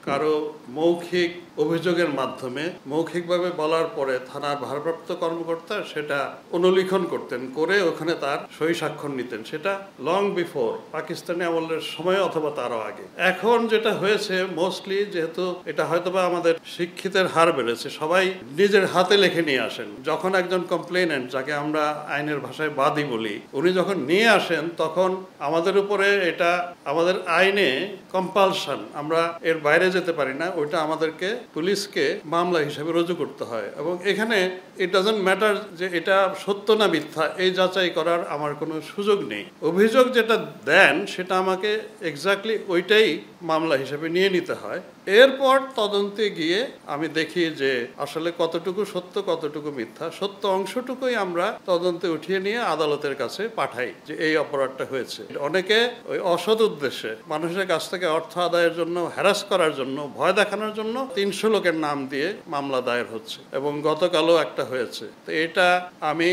কারো মৌখিক অভিযোগের মাধ্যমে মৌখিকভাবে বলার পরে থানার ভারপ্রাপ্ত কর্মকর্তা সেটা অনুলিখন করতেন, করে ওখানে তার সই স্বাক্ষর নিতেন। সেটা লং বিফোর পাকিস্তানি আমলের সময় অথবা তারও আগে। এখন যেটা হয়েছে মোস্টলি, যেহেতু এটা হয়তোবা আমাদের শিক্ষিতের হার বেড়েছে, সবাই নিজের হাতে লিখে নিয়ে আসেন। যখন একজন কমপ্লেনেন্ট, যাকে আমরা আইনের ভাষায় বাদী বলি, উনি যখন নিয়ে আসেন তখন আমাদের উপরে এটা আমাদের আইনে কম্পালশন, আমরা এর বাইরে যেতে পারি না। ওইটা আমাদেরকে পুলিশকে মামলা হিসেবে রুজু করতে হয়। এবং এখানে ইট ডাজন্ট ম্যাটার যে এটা সত্য না মিথ্যা, এই যাচাই করার আমার কোনো সুযোগ নেই। অভিযোগ যেটা দেন সেটা আমাকে এক্স্যাক্টলি ওইটাই মামলা হিসেবে নিয়ে নিতে হয়। এরপর তদন্তে গিয়ে আমি দেখি যে আসলে কতটুকু সত্য কতটুকু মিথ্যা। সত্য অংশটুকুই আমরা তদন্তে উঠিয়ে নিয়ে আদালতের কাছে পাঠাই যে এই অপরাধটা হয়েছে। অনেকে ওই অসৎ উদ্দেশ্যে মানুষের কাছ থেকে অর্থ আদায়ের জন্য, হ্যারাস করার জন্য, ভয় দেখানোর জন্য 300 লোকের নাম দিয়ে মামলা দায়ের হচ্ছে, এবং গতকালও একটা হয়েছে। তো এটা আমি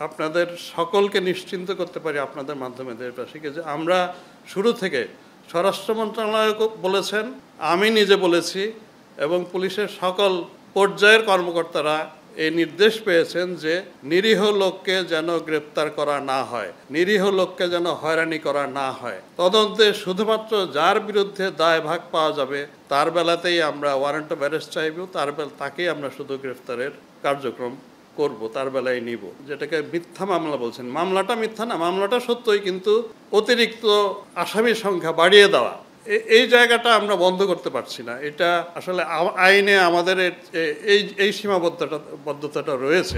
আপনাদের সকলকে নিশ্চিন্ত করতে পারি আপনাদের মাধ্যমে দেশবাসীকে, যে আমরা শুরু থেকে, স্বরাষ্ট্র মন্ত্রণালয় বলেছেন, আমি নিজে বলেছি, এবং পুলিশের সকল পর্যায়ের কর্মকর্তারা এই নির্দেশ পেয়েছেন যে নিরীহ লোককে যেন গ্রেপ্তার করা না হয়, নিরীহ লোককে যেন হয়রানি করা না হয়। তদন্তে শুধুমাত্র যার বিরুদ্ধে দায়ভাগ পাওয়া যাবে তার বেলাতেই আমরা ওয়ারেন্ট অফ অ্যারেস্ট চাইব, তাকেই আমরা শুধু গ্রেফতারের কার্যক্রম করব, তার বেলায় নিব। যেটাকে মিথ্যা মামলা বলছেন, মামলাটা মিথ্যা না, মামলাটা সত্যই, কিন্তু অতিরিক্ত আসামির সংখ্যা বাড়িয়ে দেওয়া, এই জায়গাটা আমরা বন্ধ করতে পারছি না। এটা আসলে আইনে আমাদের এই সীমাবদ্ধতাটা রয়েছে।